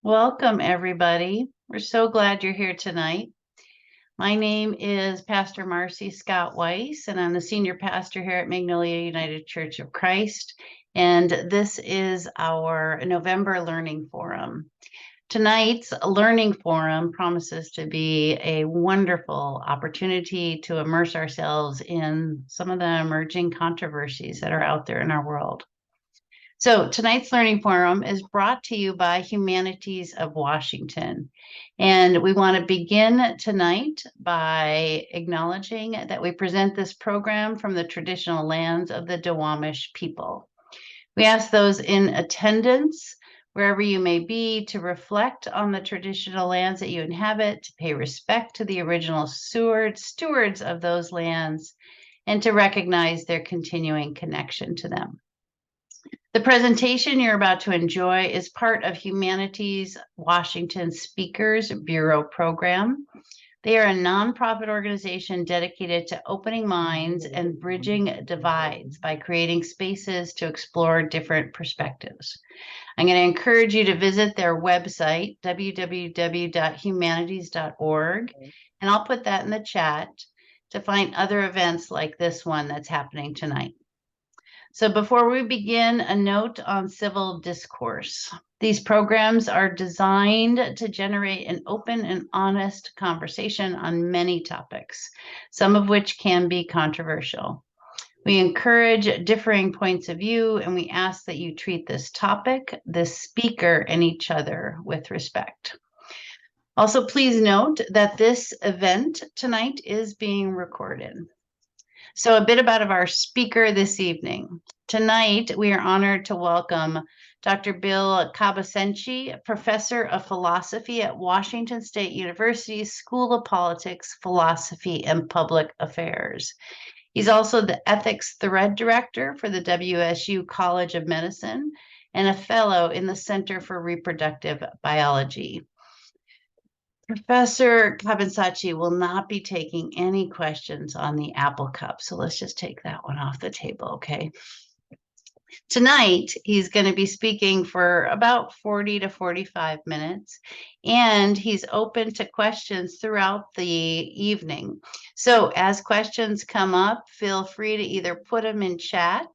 Welcome, everybody. We're so glad you're here tonight. My name is Pastor Marcy Scott Weiss, and I'm the senior pastor here at Magnolia United Church of Christ. And this is our November Learning Forum. Tonight's Learning Forum promises to be a wonderful opportunity to immerse ourselves in some of the emerging controversies that are out there in our world. So tonight's Learning Forum is brought to you by Humanities of Washington. And we want to begin tonight by acknowledging that we present this program from the traditional lands of the Duwamish people. We ask those in attendance, wherever you may be, to reflect on the traditional lands that you inhabit, to pay respect to the original stewards of those lands, and to recognize their continuing connection to them. The presentation you're about to enjoy is part of Humanities Washington Speakers Bureau program. They are a nonprofit organization dedicated to opening minds and bridging divides by creating spaces to explore different perspectives. I'm going to encourage you to visit their website, www.humanities.org, and I'll put that in the chat to find other events like this one that's happening tonight. So before we begin, a note on civil discourse. These programs are designed to generate an open and honest conversation on many topics, some of which can be controversial. We encourage differing points of view, and we ask that you treat this topic, this speaker, and each other with respect. Also, please note that this event tonight is being recorded. So a bit about our speaker this evening. Tonight, we are honored to welcome Dr. Bill Kabasenche, Professor of Philosophy at Washington State University School of Politics, Philosophy, and Public Affairs. He's also the Ethics Thread Director for the WSU College of Medicine and a fellow in the Center for Reproductive Biology. Professor Kabasenche will not be taking any questions on the Apple Cup, so let's just take that one off the table, okay? Tonight, he's going to be speaking for about 40 to 45 minutes, and he's open to questions throughout the evening. So as questions come up, feel free to either put them in chat,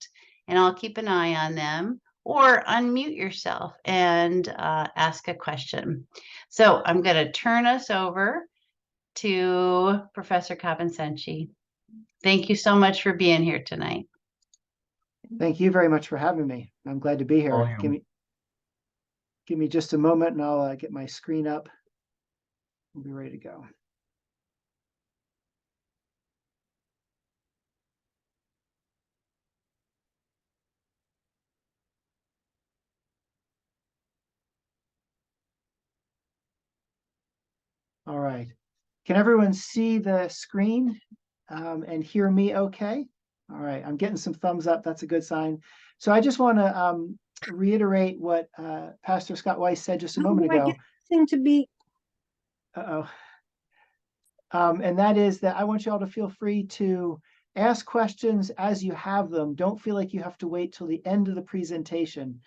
and I'll keep an eye on them, or unmute yourself and ask a question. So I'm going to turn us over to Professor Kabasenche. Thank you so much for being here tonight. Thank you very much for having me. I'm glad to be here. Give me just a moment and I'll get my screen up. We'll be ready to go. All right. Can everyone see the screen and hear me okay? All right. I'm getting some thumbs up. That's a good sign. So I just want to reiterate what Pastor Scott Weiss said just a moment ago. Seem to be. And that is that I want you all to feel free to ask questions as you have them. Don't feel like you have to wait till the end of the presentation.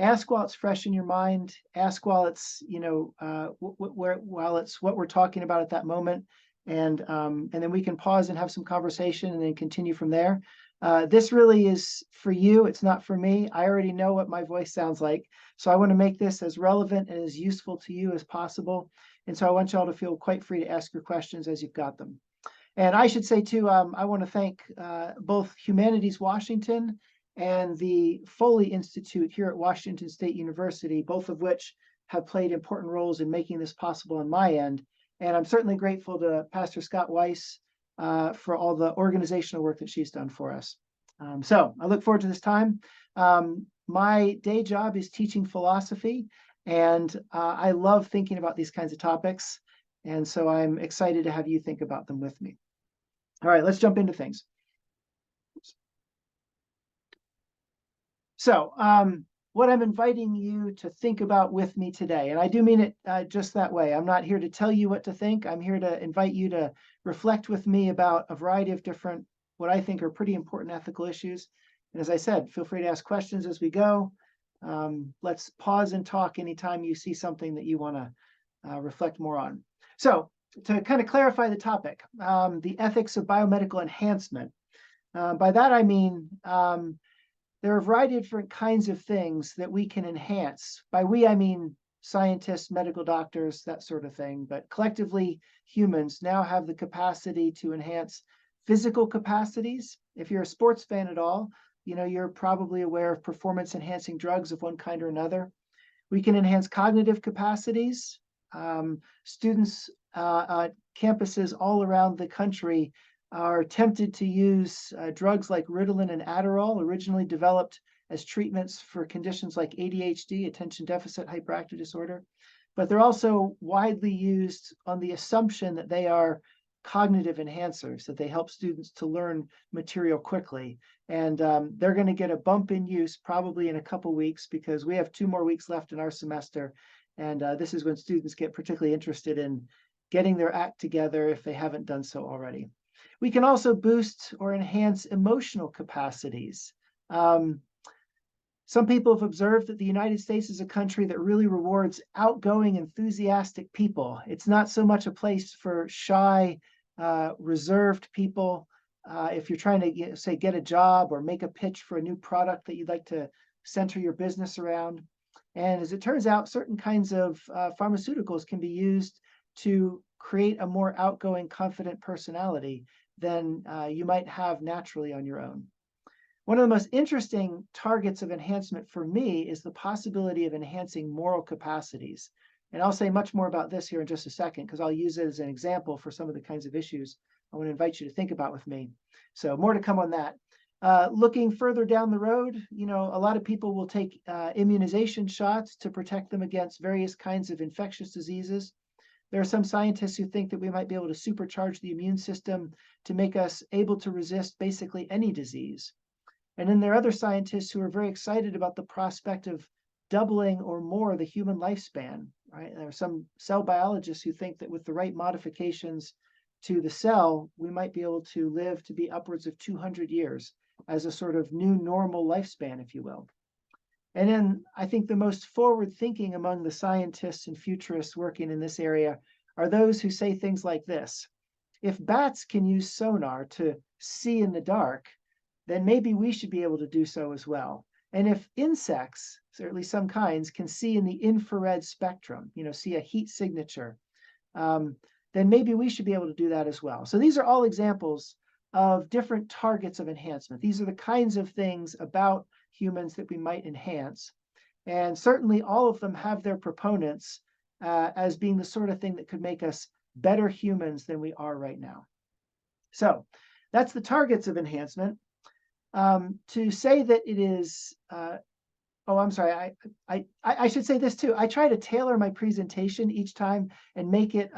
Ask while it's fresh in your mind. Ask while it's, while it's what we're talking about at that moment, and then we can pause and have some conversation, and then continue from there. This really is for you. It's not for me. I already know what my voice sounds like, so I want to make this as relevant and as useful to you as possible. And so I want you all to feel quite free to ask your questions as you've got them. And I should say too, I want to thank both Humanities Washington and the Foley Institute here at Washington State University, both of which have played important roles in making this possible on my end. And I'm certainly grateful to Pastor Scott Weiss for all the organizational work that she's done for us. So I look forward to this time. My day job is teaching philosophy, and I love thinking about these kinds of topics. And so I'm excited to have you think about them with me. All right, let's jump into things. So what I'm inviting you to think about with me today, and I do mean it just that way. I'm not here to tell you what to think. I'm here to invite you to reflect with me about a variety of different, what I think are pretty important ethical issues. And as I said, feel free to ask questions as we go. Let's pause and talk anytime you see something that you want to reflect more on. So to kind of clarify the topic, the ethics of biomedical enhancement. By that, I mean, there are a variety of different kinds of things that we can enhance. By we, I mean scientists, medical doctors, that sort of thing. But collectively, humans now have the capacity to enhance physical capacities. If you're a sports fan at all, you're probably aware of performance enhancing drugs of one kind or another. We can enhance cognitive capacities. Students campuses all around the country are tempted to use drugs like Ritalin and Adderall, originally developed as treatments for conditions like ADHD, attention deficit hyperactive disorder. But they're also widely used on the assumption that they are cognitive enhancers, that they help students to learn material quickly. And they're going to get a bump in use probably in a couple weeks, because we have 2 more weeks left in our semester. And this is when students get particularly interested in getting their act together if they haven't done so already. We can also boost or enhance emotional capacities. Some people have observed that the United States is a country that really rewards outgoing, enthusiastic people. It's not so much a place for shy, reserved people. If you're trying to get a job or make a pitch for a new product that you'd like to center your business around. And as it turns out, certain kinds of pharmaceuticals can be used to create a more outgoing, confident personality than you might have naturally on your own. One of the most interesting targets of enhancement for me is the possibility of enhancing moral capacities. And I'll say much more about this here in just a second, because I'll use it as an example for some of the kinds of issues I want to invite you to think about with me. So more to come on that. Looking further down the road, a lot of people will take immunization shots to protect them against various kinds of infectious diseases. There are some scientists who think that we might be able to supercharge the immune system to make us able to resist basically any disease. And then there are other scientists who are very excited about the prospect of doubling or more the human lifespan, right? There are some cell biologists who think that with the right modifications to the cell, we might be able to live to be upwards of 200 years as a sort of new normal lifespan, if you will. And then I think the most forward thinking among the scientists and futurists working in this area are those who say things like this: if bats can use sonar to see in the dark, then maybe we should be able to do so as well. And if insects, certainly some kinds, can see in the infrared spectrum, see a heat signature, then maybe we should be able to do that as well. So these are all examples of different targets of enhancement. These are the kinds of things about humans that we might enhance. And certainly all of them have their proponents as being the sort of thing that could make us better humans than we are right now. So that's the targets of enhancement. To say that it is, I'm sorry, I should say this too. I try to tailor my presentation each time and make it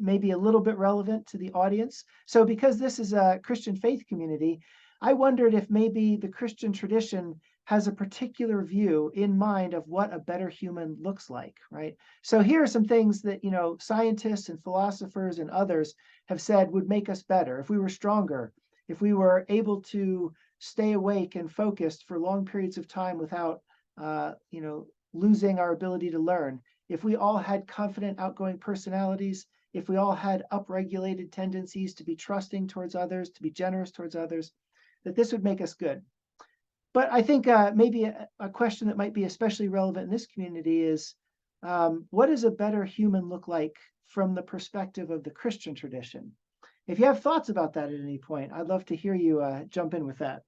maybe a little bit relevant to the audience. So because this is a Christian faith community, I wondered if maybe the Christian tradition has a particular view in mind of what a better human looks like, right? So here are some things that, scientists and philosophers and others have said would make us better if we were stronger, if we were able to stay awake and focused for long periods of time without, losing our ability to learn, if we all had confident, outgoing personalities, if we all had upregulated tendencies to be trusting towards others, to be generous towards others, that this would make us good. But I think maybe a question that might be especially relevant in this community is, what does a better human look like from the perspective of the Christian tradition? If you have thoughts about that at any point, I'd love to hear you jump in with that.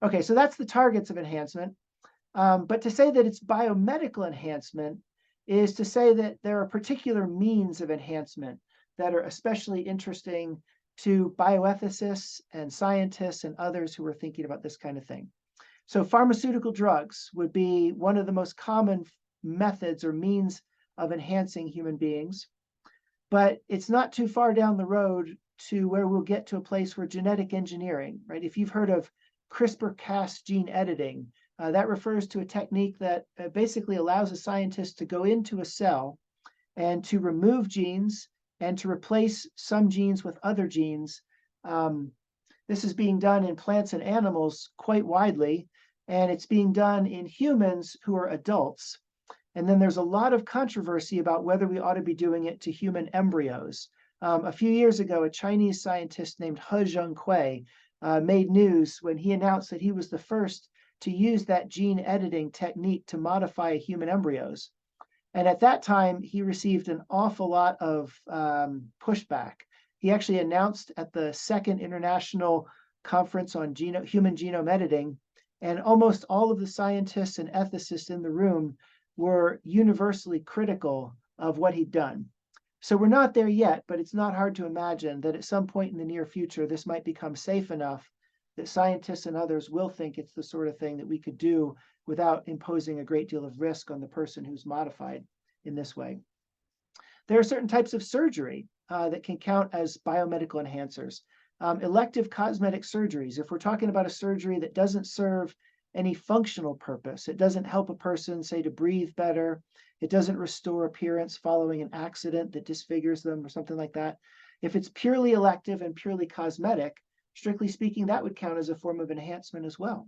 Okay, so that's the targets of enhancement. But to say that it's biomedical enhancement is to say that there are particular means of enhancement that are especially interesting to bioethicists and scientists and others who are thinking about this kind of thing. So pharmaceutical drugs would be one of the most common methods or means of enhancing human beings. But it's not too far down the road to where we'll get to a place where genetic engineering, right? If you've heard of CRISPR-Cas gene editing, that refers to a technique that basically allows a scientist to go into a cell and to remove genes and to replace some genes with other genes. This is being done in plants and animals quite widely. and it's being done in humans who are adults. And then there's a lot of controversy about whether we ought to be doing it to human embryos. A few years ago, a Chinese scientist named He Zhenghui made news when he announced that he was the first to use that gene editing technique to modify human embryos. And at that time, he received an awful lot of pushback. He actually announced at the Second International Conference on Human Genome Editing, and almost all of the scientists and ethicists in the room were universally critical of what he'd done. So we're not there yet, but it's not hard to imagine that at some point in the near future, this might become safe enough that scientists and others will think it's the sort of thing that we could do without imposing a great deal of risk on the person who's modified in this way. There are certain types of surgery that can count as biomedical enhancers. Elective cosmetic surgeries, if we're talking about a surgery that doesn't serve any functional purpose, it doesn't help a person, say, to breathe better, it doesn't restore appearance following an accident that disfigures them or something like that. If it's purely elective and purely cosmetic, strictly speaking, that would count as a form of enhancement as well.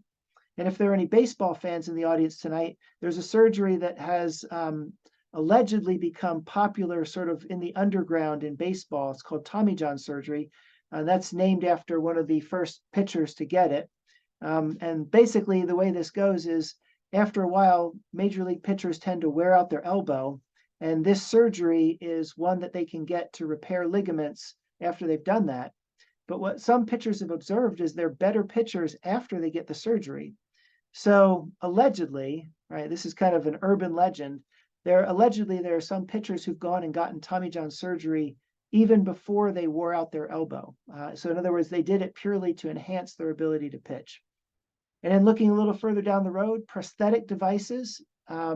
And if there are any baseball fans in the audience tonight, there's a surgery that has allegedly become popular sort of in the underground in baseball. It's called Tommy John surgery. That's named after one of the first pitchers to get it. And basically the way this goes is after a while, major league pitchers tend to wear out their elbow. And this surgery is one that they can get to repair ligaments after they've done that. But what some pitchers have observed is they're better pitchers after they get the surgery. So allegedly, right, this is kind of an urban legend, there are some pitchers who've gone and gotten Tommy John surgery even before they wore out their elbow. So in other words, they did it purely to enhance their ability to pitch. And then looking a little further down the road, prosthetic devices.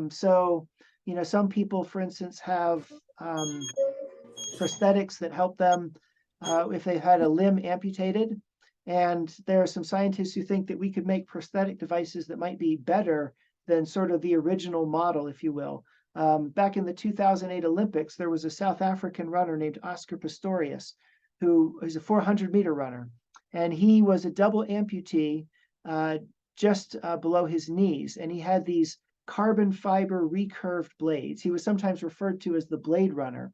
So, some people, for instance, have prosthetics that help them if they had a limb amputated. And there are some scientists who think that we could make prosthetic devices that might be better than sort of the original model, if you will. Back in the 2008 Olympics, there was a South African runner named Oscar Pistorius, who is a 400-meter runner. And he was a double amputee just below his knees. And he had these carbon fiber recurved blades. He was sometimes referred to as the Blade Runner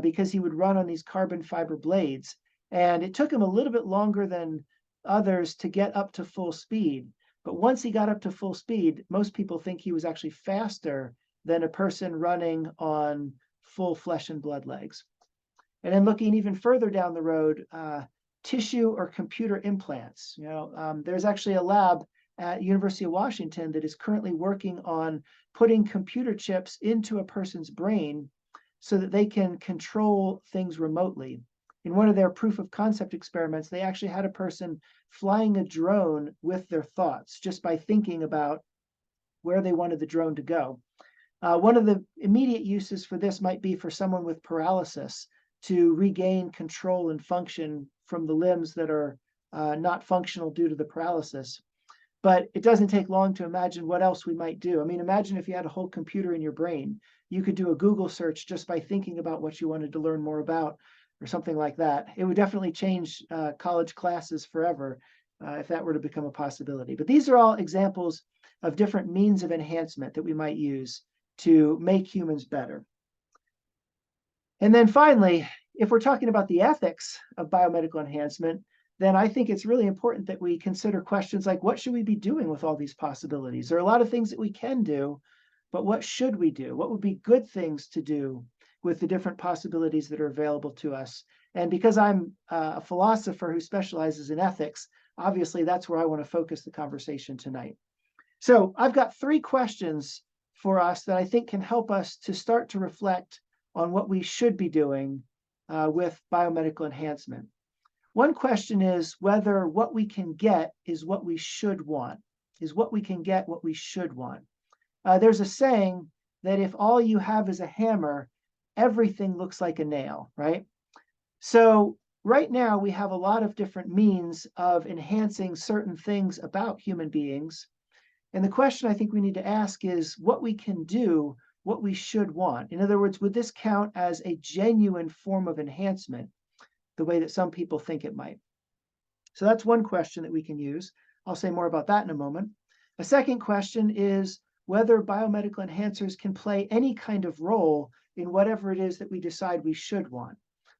because he would run on these carbon fiber blades. And it took him a little bit longer than others to get up to full speed. But once he got up to full speed, most people think he was actually faster than a person running on full flesh and blood legs. And then looking even further down the road, tissue or computer implants. There's actually a lab at University of Washington that is currently working on putting computer chips into a person's brain so that they can control things remotely. In one of their proof of concept experiments, they actually had a person flying a drone with their thoughts just by thinking about where they wanted the drone to go. One of the immediate uses for this might be for someone with paralysis to regain control and function from the limbs that are not functional due to the paralysis. But it doesn't take long to imagine what else we might do. I mean, imagine if you had a whole computer in your brain. You could do a Google search just by thinking about what you wanted to learn more about or something like that. It would definitely change college classes forever if that were to become a possibility. But these are all examples of different means of enhancement that we might use to make humans better. And then finally, if we're talking about the ethics of biomedical enhancement, then I think it's really important that we consider questions like, what should we be doing with all these possibilities? There are a lot of things that we can do, but what should we do? What would be good things to do with the different possibilities that are available to us? And because I'm a philosopher who specializes in ethics, obviously that's where I want to focus the conversation tonight. So I've got 3 questions for us that I think can help us to start to reflect on what we should be doing with biomedical enhancement. One question is whether what we can get is what we should want. Is what we can get what we should want? There's a saying that if all you have is a hammer, everything looks like a nail, right? So right now we have a lot of different means of enhancing certain things about human beings. And the question I think we need to ask is what we can do, what we should want. In other words, would this count as a genuine form of enhancement, the way that some people think it might? So that's one question that we can use. I'll say more about that in a moment. A second question is whether biomedical enhancers can play any kind of role in whatever it is that we decide we should want.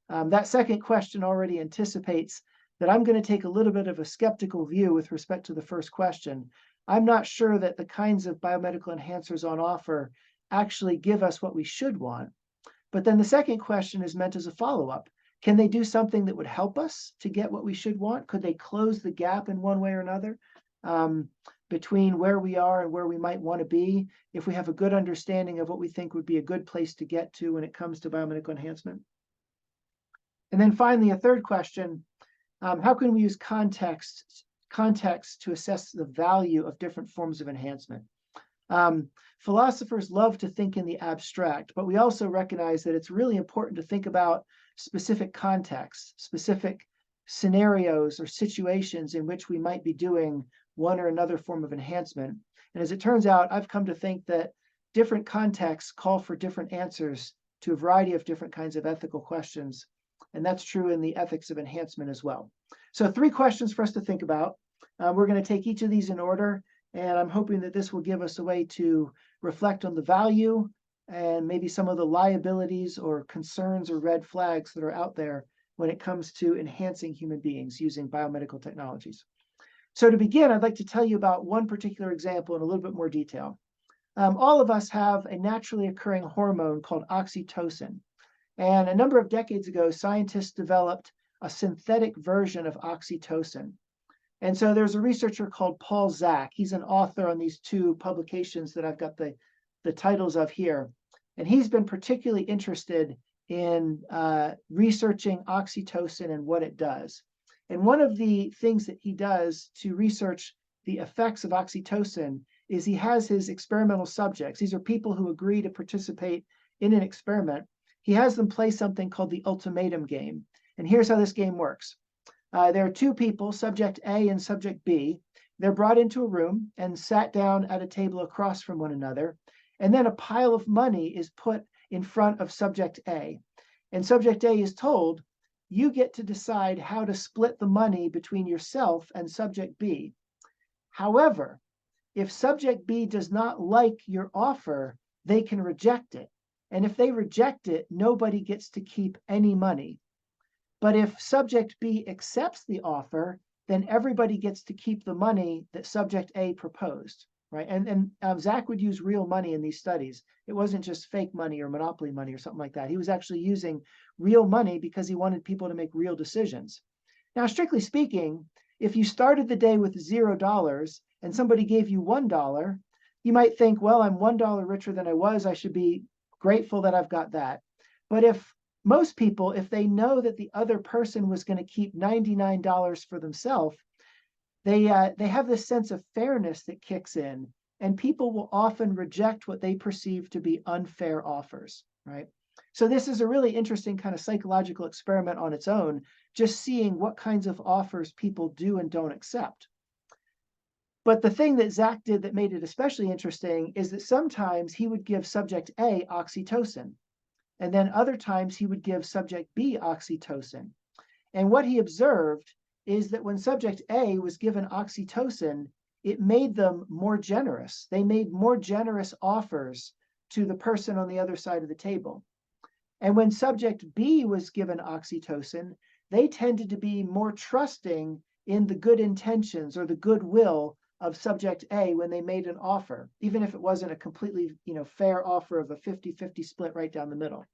That second question already anticipates that I'm going to take a little bit of a skeptical view with respect to the first question. I'm not sure that the kinds of biomedical enhancers on offer actually give us what we should want. But then the second question is meant as a follow-up. Can they do something that would help us to get what we should want? Could they close the gap in one way or another between where we are and where we might want to be if we have a good understanding of what we think would be a good place to get to when it comes to biomedical enhancement? And then finally, a third question, how can we use context to assess the value of different forms of enhancement? Philosophers love to think in the abstract, but we also recognize that it's really important to think about specific contexts, specific scenarios or situations in which we might be doing one or another form of enhancement. And as it turns out, I've come to think that different contexts call for different answers to a variety of different kinds of ethical questions. And that's true in the ethics of enhancement as well. So 3 questions for us to think about. We're going to take each of these in order, and I'm hoping that this will give us a way to reflect on the value and maybe some of the liabilities or concerns or red flags that are out there when it comes to enhancing human beings using biomedical technologies. So to begin, I'd like to tell you about one particular example in a little bit more detail. All of us have a naturally occurring hormone called oxytocin. And a number of decades ago, scientists developed a synthetic version of oxytocin. And so there's a researcher called Paul Zak. He's an author on these 2 publications that I've got the titles of here. And he's been particularly interested in researching oxytocin and what it does. And one of the things that he does to research the effects of oxytocin is he has his experimental subjects. These are people who agree to participate in an experiment. He has them play something called the ultimatum game. And here's how this game works. There are 2 people, subject A and subject B. They're brought into a room and sat down at a table across from one another. And then a pile of money is put in front of subject A. And subject A is told, you get to decide how to split the money between yourself and subject B. However, if subject B does not like your offer, they can reject it. And if they reject it, nobody gets to keep any money. But if subject B accepts the offer, then everybody gets to keep the money that subject A proposed, right? And Zach would use real money in these studies. It wasn't just fake money or monopoly money or something like that. He was actually using real money because he wanted people to make real decisions. Now, strictly speaking, if you started the day with $0 and somebody gave you $1, you might think, well, I'm $1 richer than I was. I should be grateful that I've got that. But if most people, if they know that the other person was going to keep $99 for themselves, they have this sense of fairness that kicks in, and people will often reject what they perceive to be unfair offers, right? So this is a really interesting kind of psychological experiment on its own, just seeing what kinds of offers people do and don't accept. But the thing that Zach did that made it especially interesting is that sometimes he would give subject A oxytocin, and then other times he would give subject B oxytocin. And what he observed is that when subject A was given oxytocin, it made them more generous. They made more generous offers to the person on the other side of the table. And when subject B was given oxytocin, they tended to be more trusting in the good intentions or the goodwill of subject A when they made an offer, even if it wasn't a completely, fair offer of a 50-50 split right down the middle.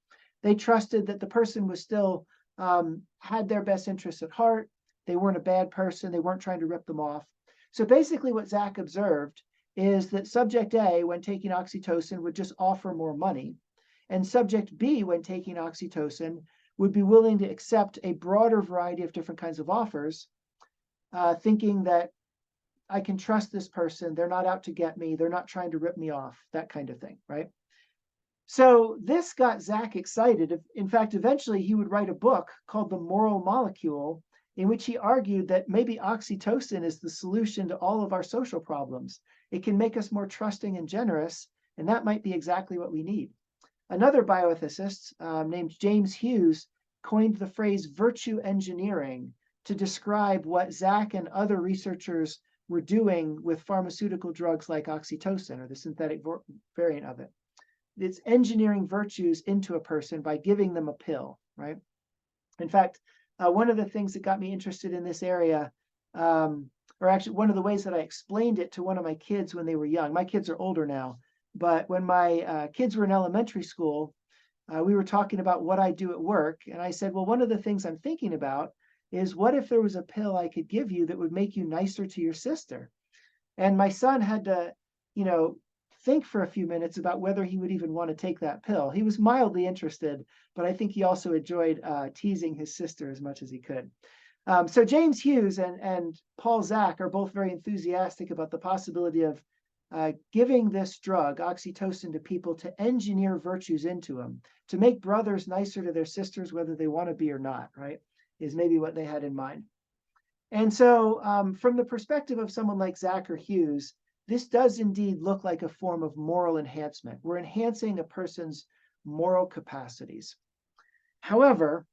They trusted that the person was still had their best interests at heart. They weren't a bad person. They weren't trying to rip them off. So basically what Zach observed is that subject A, when taking oxytocin, would just offer more money. And subject B, when taking oxytocin, would be willing to accept a broader variety of different kinds of offers, thinking that I can trust this person. They're not out to get me. They're not trying to rip me off, that kind of thing, right? So this got Zach excited. In fact, eventually he would write a book called The Moral Molecule, in which he argued that maybe oxytocin is the solution to all of our social problems. It can make us more trusting and generous, and that might be exactly what we need. Another bioethicist named James Hughes coined the phrase virtue engineering to describe what Zach and other researchers we're doing with pharmaceutical drugs like oxytocin or the synthetic variant of it. It's engineering virtues into a person by giving them a pill, right? In fact, one of the things that got me interested in this area, or actually one of the ways that I explained it to one of my kids when they were young, my kids are older now, but when my kids were in elementary school, we were talking about what I do at work. And I said, well, one of the things I'm thinking about is what if there was a pill I could give you that would make you nicer to your sister? And my son had to, think for a few minutes about whether he would even want to take that pill. He was mildly interested, but I think he also enjoyed teasing his sister as much as he could. So James Hughes and Paul Zak are both very enthusiastic about the possibility of giving this drug, oxytocin, to people to engineer virtues into them, to make brothers nicer to their sisters, whether they want to be or not, right? Is maybe what they had in mind. And so from the perspective of someone like Zak or Hughes, this does indeed look like a form of moral enhancement. We're enhancing a person's moral capacities. However,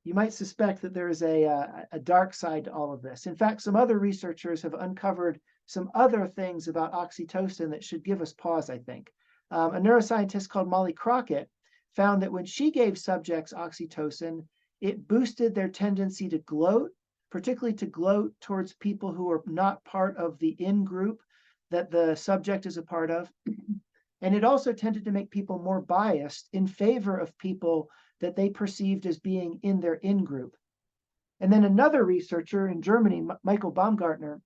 you might suspect that there is a dark side to all of this. In fact, some other researchers have uncovered some other things about oxytocin that should give us pause, I think. A neuroscientist called Molly Crockett found that when she gave subjects oxytocin, it boosted their tendency to gloat, particularly to gloat towards people who are not part of the in-group that the subject is a part of. And it also tended to make people more biased in favor of people that they perceived as being in their in-group. And then another researcher in Germany, Michael Baumgartner,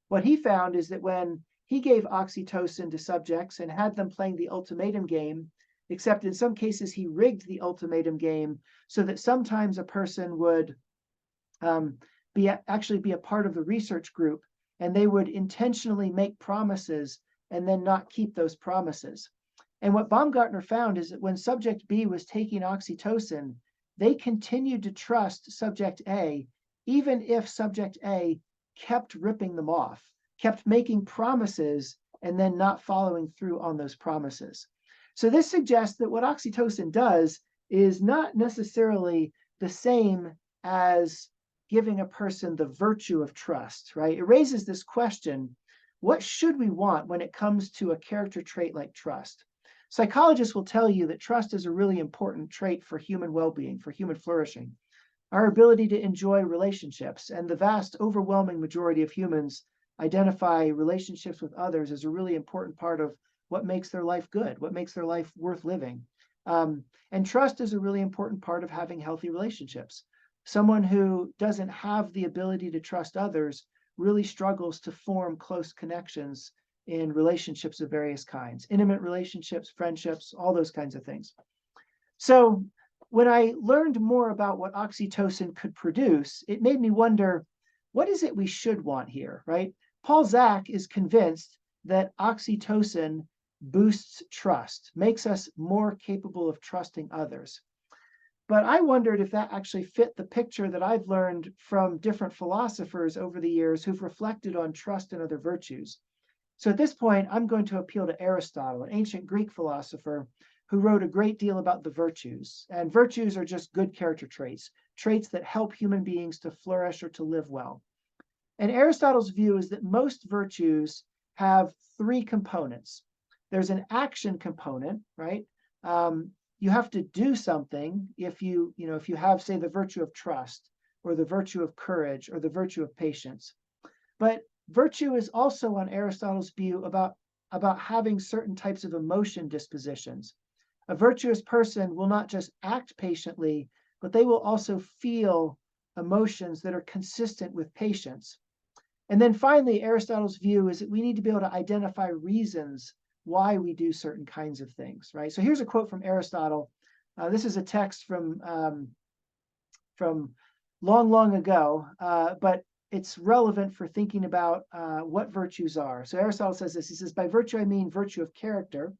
what he found is that when he gave oxytocin to subjects and had them playing the ultimatum game, except in some cases he rigged the ultimatum game so that sometimes a person would actually be a part of the research group, and they would intentionally make promises and then not keep those promises. And what Baumgartner found is that when subject B was taking oxytocin, they continued to trust subject A, even if subject A kept ripping them off, kept making promises and then not following through on those promises. So this suggests that what oxytocin does is not necessarily the same as giving a person the virtue of trust, right? It raises this question, what should we want when it comes to a character trait like trust? Psychologists will tell you that trust is a really important trait for human well-being, for human flourishing. Our ability to enjoy relationships, and the vast overwhelming majority of humans identify relationships with others as a really important part of what makes their life good, what makes their life worth living. And trust is a really important part of having healthy relationships. Someone who doesn't have the ability to trust others really struggles to form close connections in relationships of various kinds, intimate relationships, friendships, all those kinds of things. So when I learned more about what oxytocin could produce, it made me wonder, what is it we should want here, right? Paul Zak is convinced that oxytocin boosts trust, makes us more capable of trusting others. But I wondered if that actually fit the picture that I've learned from different philosophers over the years who've reflected on trust and other virtues. So at this point, I'm going to appeal to Aristotle, an ancient Greek philosopher who wrote a great deal about the virtues. And virtues are just good character traits, traits that help human beings to flourish or to live well. And Aristotle's view is that most virtues have three components. There's an action component, right? You have to do something if you have, say, the virtue of trust or the virtue of courage or the virtue of patience. But virtue is also, on Aristotle's view, about having certain types of emotion dispositions. A virtuous person will not just act patiently, but they will also feel emotions that are consistent with patience. And then finally, Aristotle's view is that we need to be able to identify reasons why we do certain kinds of things, right? So here's a quote from Aristotle. This is a text from long, long ago, but it's relevant for thinking about what virtues are. So Aristotle says this, he says, by virtue I mean virtue of character,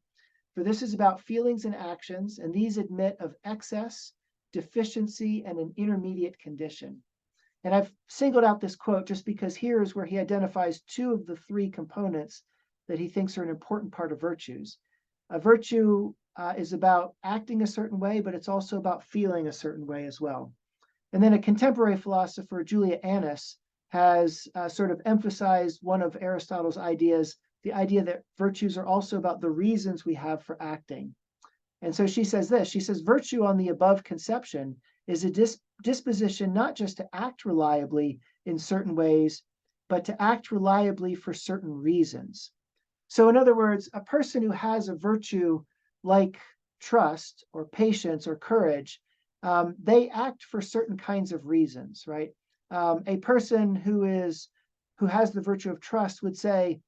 for this is about feelings and actions, and these admit of excess, deficiency, and an intermediate condition. And I've singled out this quote just because here is where he identifies two of the three components that he thinks are an important part of virtues. A virtue is about acting a certain way, but it's also about feeling a certain way as well. And then a contemporary philosopher, Julia Annis, has sort of emphasized one of Aristotle's ideas, the idea that virtues are also about the reasons we have for acting. And so she says this, she says, virtue on the above conception is a disposition not just to act reliably in certain ways, but to act reliably for certain reasons. So in other words, a person who has a virtue like trust or patience or courage, they act for certain kinds of reasons, right? A person who has the virtue of trust would say,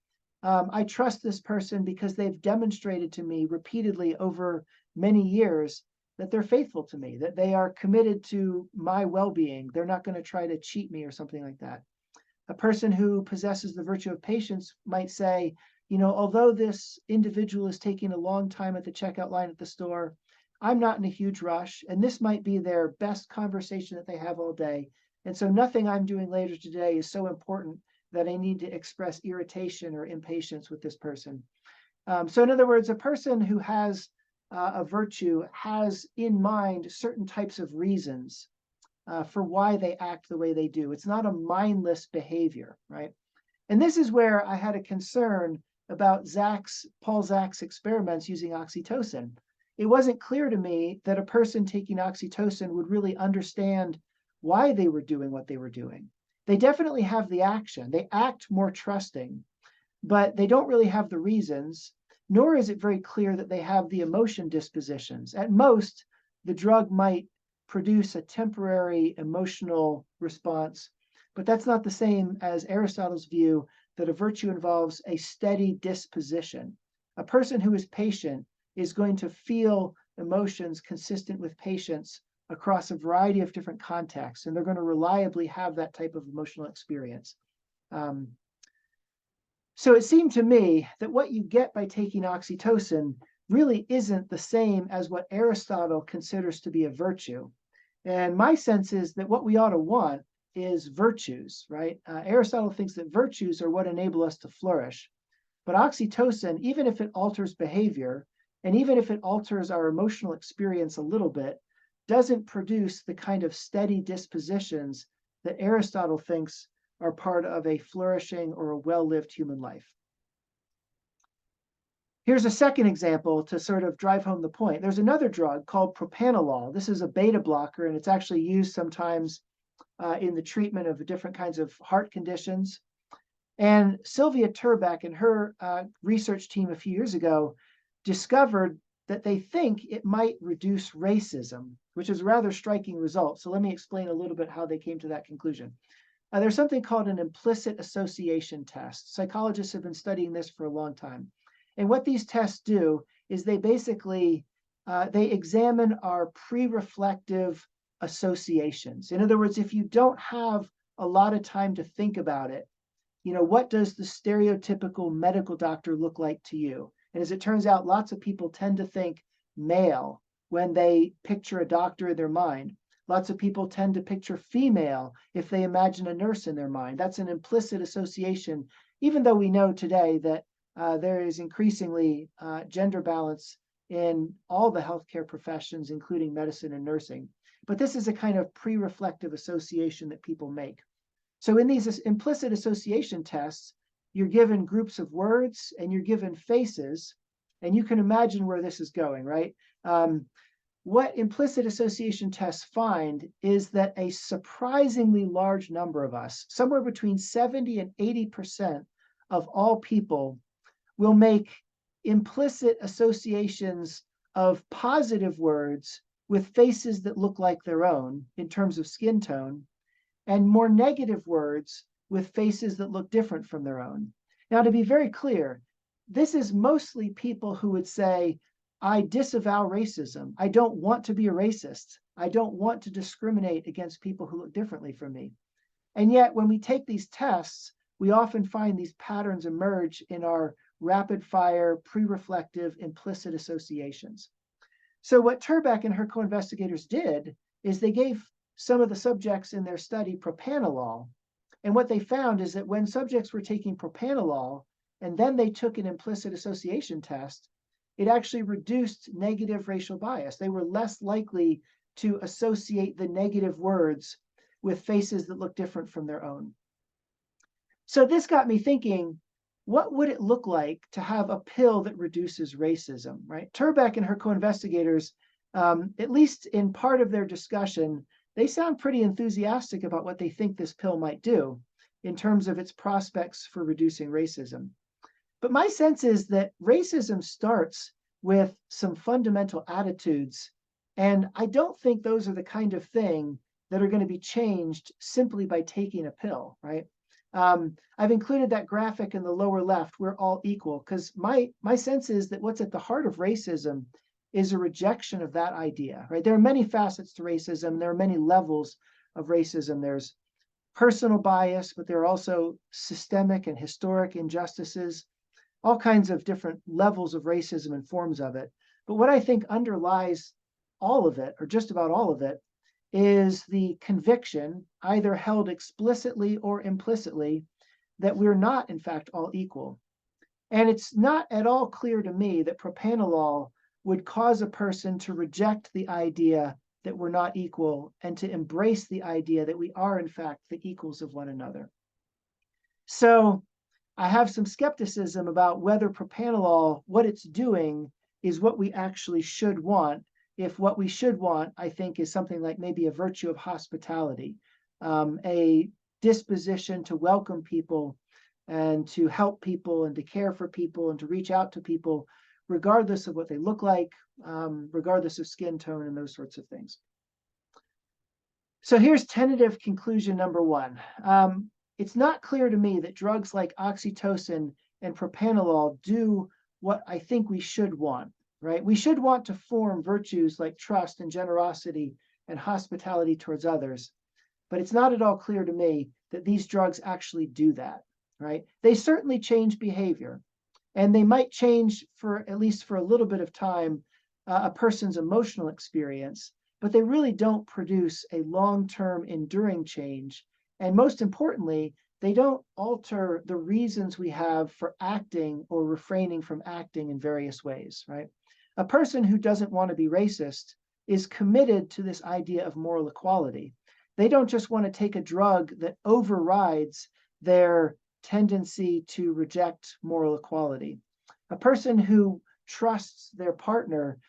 I trust this person because they've demonstrated to me repeatedly over many years that they're faithful to me, that they are committed to my well-being. They're not going to try to cheat me or something like that. A person who possesses the virtue of patience might say, although this individual is taking a long time at the checkout line at the store, I'm not in a huge rush, and this might be their best conversation that they have all day. And so nothing I'm doing later today is so important that I need to express irritation or impatience with this person. So in other words, a person who has a virtue has in mind certain types of reasons for why they act the way they do. It's not a mindless behavior, right? And this is where I had a concern about Paul Zach's experiments using oxytocin. It wasn't clear to me that a person taking oxytocin would really understand why they were doing what they were doing. They definitely have the action. They act more trusting, but they don't really have the reasons, nor is it very clear that they have the emotion dispositions. At most, the drug might produce a temporary emotional response, but that's not the same as Aristotle's view that a virtue involves a steady disposition. A person who is patient is going to feel emotions consistent with patience across a variety of different contexts, and they're going to reliably have that type of emotional experience. So it seemed to me that what you get by taking oxytocin really isn't the same as what Aristotle considers to be a virtue. And my sense is that what we ought to want is virtues, right? Aristotle thinks that virtues are what enable us to flourish. But oxytocin, even if it alters behavior, and even if it alters our emotional experience a little bit, doesn't produce the kind of steady dispositions that Aristotle thinks are part of a flourishing or a well-lived human life. Here's a second example to sort of drive home the point. There's another drug called propranolol. This is a beta blocker, and it's actually used sometimes in the treatment of different kinds of heart conditions. And Sylvia Turbeck and her research team a few years ago discovered that they think it might reduce racism, which is a rather striking result. So let me explain a little bit how they came to that conclusion. There's something called an implicit association test. Psychologists have been studying this for a long time. And what these tests do is they basically, they examine our pre-reflective associations. In other words, if you don't have a lot of time to think about it, what does the stereotypical medical doctor look like to you? And as it turns out, lots of people tend to think male when they picture a doctor in their mind. Lots of people tend to picture female if they imagine a nurse in their mind. That's an implicit association, even though we know today that there is increasingly gender balance in all the healthcare professions, including medicine and nursing. But this is a kind of pre-reflective association that people make. So in these implicit association tests, you're given groups of words and you're given faces, and you can imagine where this is going, right? What implicit association tests find is that a surprisingly large number of us, somewhere between 70 and 80% of all people, will make implicit associations of positive words with faces that look like their own in terms of skin tone, and more negative words with faces that look different from their own. Now, to be very clear, this is mostly people who would say, I disavow racism. I don't want to be a racist. I don't want to discriminate against people who look differently from me. And yet, when we take these tests, we often find these patterns emerge in our rapid fire, pre-reflective, implicit associations. So what Turbeck and her co-investigators did is they gave some of the subjects in their study propranolol. And what they found is that when subjects were taking propranolol and then they took an implicit association test, it actually reduced negative racial bias. They were less likely to associate the negative words with faces that look different from their own. So this got me thinking, what would it look like to have a pill that reduces racism, right? Turbeck and her co-investigators, at least in part of their discussion, they sound pretty enthusiastic about what they think this pill might do in terms of its prospects for reducing racism. But my sense is that racism starts with some fundamental attitudes, and I don't think those are the kind of thing that are going to be changed simply by taking a pill, right? I've included that graphic in the lower left. We're all equal, because my sense is that what's at the heart of racism is a rejection of that idea, right? There are many facets to racism. There are many levels of racism. There's personal bias, but there are also systemic and historic injustices, all kinds of different levels of racism and forms of it. But what I think underlies all of it, or just about all of it, is the conviction, either held explicitly or implicitly, that we're not, in fact, all equal. And it's not at all clear to me that propanolol would cause a person to reject the idea that we're not equal and to embrace the idea that we are, in fact, the equals of one another. So I have some skepticism about whether propanolol, what it's doing, is what we actually should want. If what we should want, I think, is something like maybe a virtue of hospitality, a disposition to welcome people and to help people and to care for people and to reach out to people, regardless of what they look like, regardless of skin tone and those sorts of things. So here's tentative conclusion number one. It's not clear to me that drugs like oxytocin and propanolol do what I think we should want, right? We should want to form virtues like trust and generosity and hospitality towards others. But it's not at all clear to me that these drugs actually do that, right? They certainly change behavior, and they might change, for at least for a little bit of time, a person's emotional experience, but they really don't produce a long-term enduring change. And most importantly, they don't alter the reasons we have for acting or refraining from acting in various ways, right? A person who doesn't want to be racist is committed to this idea of moral equality. They don't just want to take a drug that overrides their tendency to reject moral equality. A person who trusts their partner,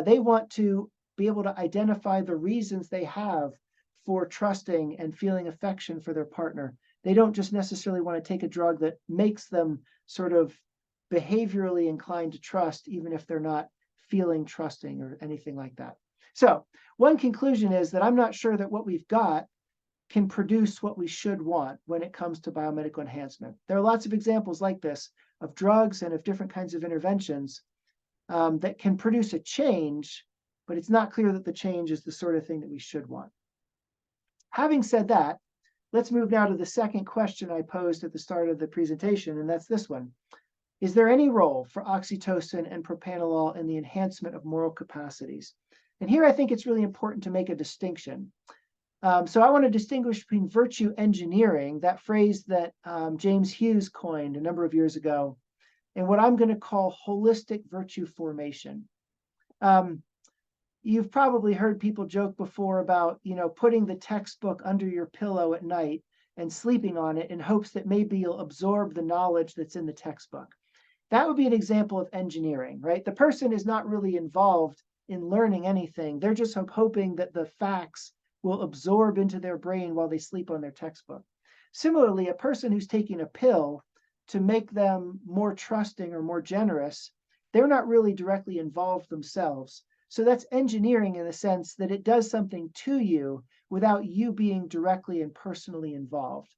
they want to be able to identify the reasons they have for trusting and feeling affection for their partner. They don't just necessarily want to take a drug that makes them sort of behaviorally inclined to trust, even if they're not feeling trusting or anything like that. So one conclusion is that I'm not sure that what we've got can produce what we should want when it comes to biomedical enhancement. There are lots of examples like this of drugs and of different kinds of interventions that can produce a change, but it's not clear that the change is the sort of thing that we should want. Having said that, let's move now to the second question I posed at the start of the presentation, and that's this one. Is there any role for oxytocin and propanolol in the enhancement of moral capacities? And here I think it's really important to make a distinction. So I want to distinguish between virtue engineering, that phrase that James Hughes coined a number of years ago, and what I'm going to call holistic virtue formation. You've probably heard people joke before about, putting the textbook under your pillow at night and sleeping on it in hopes that maybe you'll absorb the knowledge that's in the textbook. That would be an example of engineering, right? The person is not really involved in learning anything. They're just hoping that the facts will absorb into their brain while they sleep on their textbook. Similarly, a person who's taking a pill to make them more trusting or more generous, they're not really directly involved themselves. So that's engineering in the sense that it does something to you without you being directly and personally involved.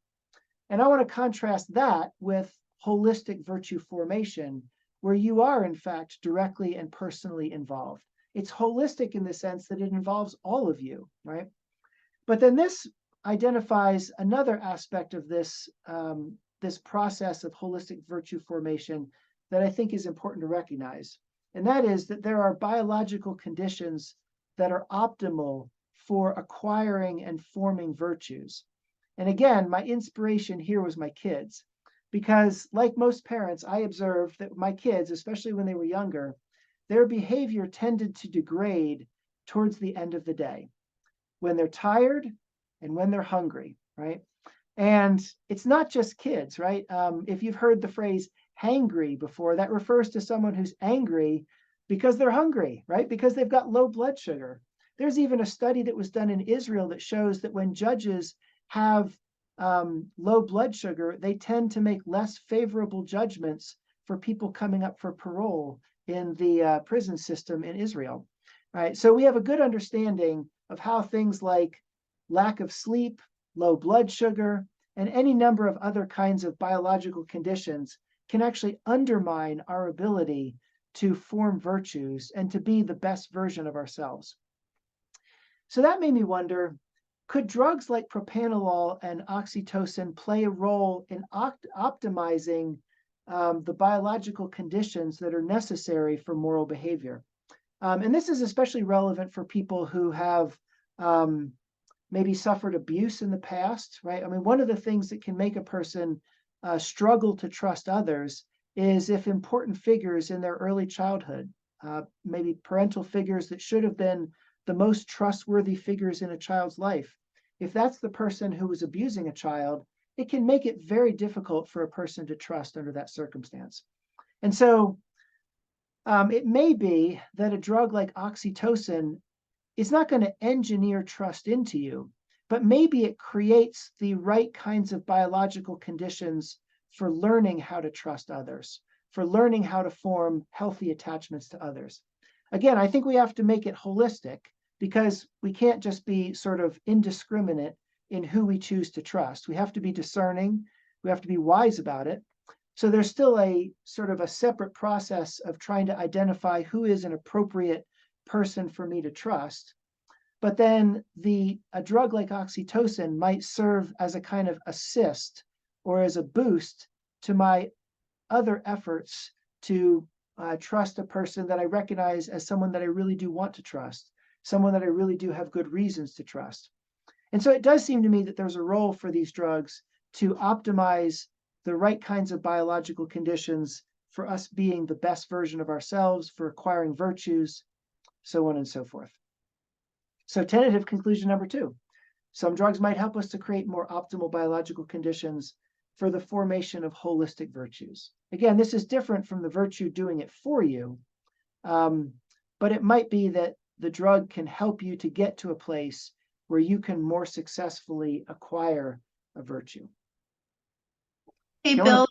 And I want to contrast that with holistic virtue formation, where you are, in fact, directly and personally involved. It's holistic in the sense that it involves all of you, right? But then this identifies another aspect of this, this process of holistic virtue formation that I think is important to recognize. And that is that there are biological conditions that are optimal for acquiring and forming virtues. And again, my inspiration here was my kids, because like most parents, I observed that my kids, especially when they were younger, their behavior tended to degrade towards the end of the day, when they're tired and when they're hungry, right? And it's not just kids, right? If you've heard the phrase hangry before, that refers to someone who's angry because they're hungry, right? Because they've got low blood sugar. There's even a study that was done in Israel that shows that when judges have low blood sugar, they tend to make less favorable judgments for people coming up for parole in the prison system in Israel. Right. So we have a good understanding of how things like lack of sleep, low blood sugar, and any number of other kinds of biological conditions can actually undermine our ability to form virtues and to be the best version of ourselves. So that made me wonder, could drugs like propranolol and oxytocin play a role in optimizing the biological conditions that are necessary for moral behavior? And this is especially relevant for people who have maybe suffered abuse in the past, right? I mean, one of the things that can make a person struggle to trust others is if important figures in their early childhood, maybe parental figures that should have been the most trustworthy figures in a child's life, if that's the person who was abusing a child, it can make it very difficult for a person to trust under that circumstance. And so it may be that a drug like oxytocin is not going to engineer trust into you, but maybe it creates the right kinds of biological conditions for learning how to trust others, for learning how to form healthy attachments to others. Again, I think we have to make it holistic because we can't just be sort of indiscriminate in who we choose to trust. We have to be discerning, we have to be wise about it. So there's still a sort of a separate process of trying to identify who is an appropriate person for me to trust. But then a drug like oxytocin might serve as a kind of assist or as a boost to my other efforts to trust a person that I recognize as someone that I really do want to trust, someone that I really do have good reasons to trust. And so it does seem to me that there's a role for these drugs to optimize the right kinds of biological conditions for us being the best version of ourselves, for acquiring virtues, so on and so forth. So tentative conclusion number 2, some drugs might help us to create more optimal biological conditions for the formation of holistic virtues. Again, this is different from the virtue doing it for you, but it might be that the drug can help you to get to a place where you can more successfully acquire a virtue. Hey, Bill,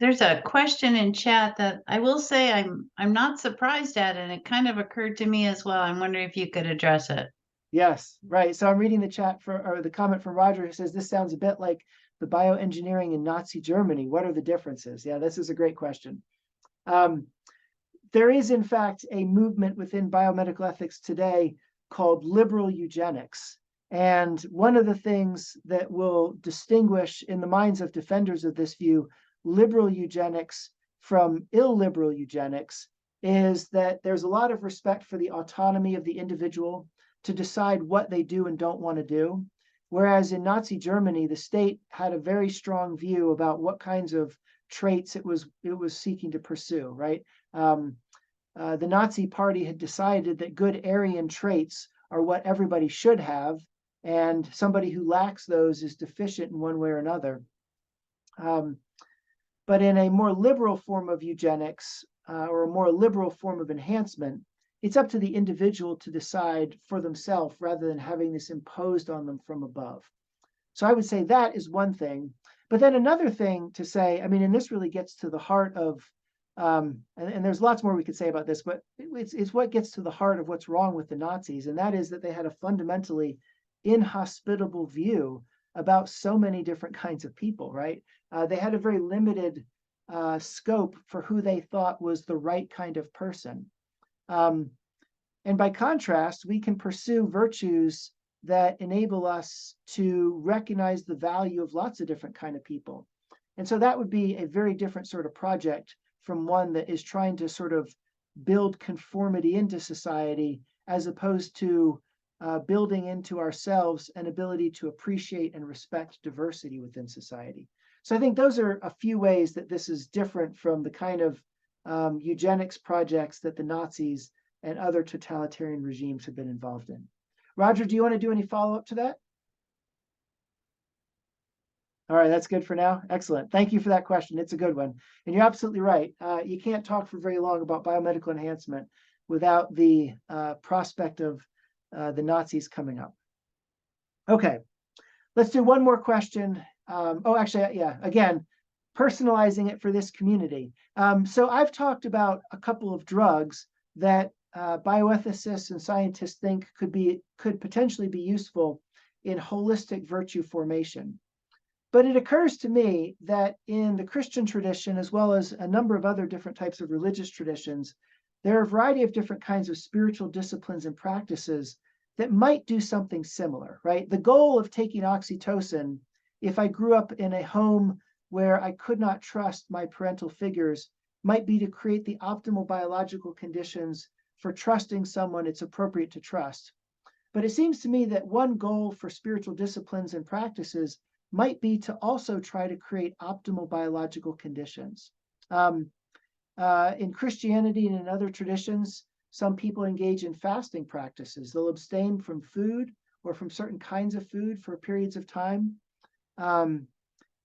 there's a question in chat that I will say I'm not surprised at, and it kind of occurred to me as well. I'm wondering if you could address it. Yes, right. So I'm reading the chat or the comment from Roger who says this sounds a bit like the bioengineering in Nazi Germany. What are the differences? Yeah, this is a great question. There is, in fact, a movement within biomedical ethics today called liberal eugenics. And one of the things that will distinguish in the minds of defenders of this view, liberal eugenics from illiberal eugenics, is that there's a lot of respect for the autonomy of the individual to decide what they do and don't want to do. Whereas in Nazi Germany, the state had a very strong view about what kinds of traits it was seeking to pursue, right? The Nazi Party had decided that good Aryan traits are what everybody should have, and somebody who lacks those is deficient in one way or another. But in a more liberal form of eugenics or a more liberal form of enhancement, it's up to the individual to decide for themselves rather than having this imposed on them from above. So I would say that is one thing. But then another thing to say, I mean, and this really gets to the heart of, and there's lots more we could say about this, but it's what gets to the heart of what's wrong with the Nazis. And that is that they had a fundamentally inhospitable view about so many different kinds of people, right? They had a very limited scope for who they thought was the right kind of person. And by contrast, we can pursue virtues that enable us to recognize the value of lots of different kind of people. And so that would be a very different sort of project from one that is trying to sort of build conformity into society as opposed to building into ourselves an ability to appreciate and respect diversity within society. So I think those are a few ways that this is different from the kind of eugenics projects that the Nazis and other totalitarian regimes have been involved in. Roger, do you want to do any follow-up to that? All right, that's good for now. Excellent. Thank you for that question. It's a good one. And you're absolutely right. You can't talk for very long about biomedical enhancement without the prospect of the Nazis coming up. Okay, let's do one more question. Actually, yeah, again, personalizing it for this community. So I've talked about a couple of drugs that bioethicists and scientists think could potentially be useful in holistic virtue formation. But it occurs to me that in the Christian tradition, as well as a number of other different types of religious traditions, there are a variety of different kinds of spiritual disciplines and practices that might do something similar, right? The goal of taking oxytocin, if I grew up in a home where I could not trust my parental figures, might be to create the optimal biological conditions for trusting someone it's appropriate to trust. But it seems to me that one goal for spiritual disciplines and practices might be to also try to create optimal biological conditions. In Christianity and in other traditions, some people engage in fasting practices. They'll abstain from food or from certain kinds of food for periods of time. And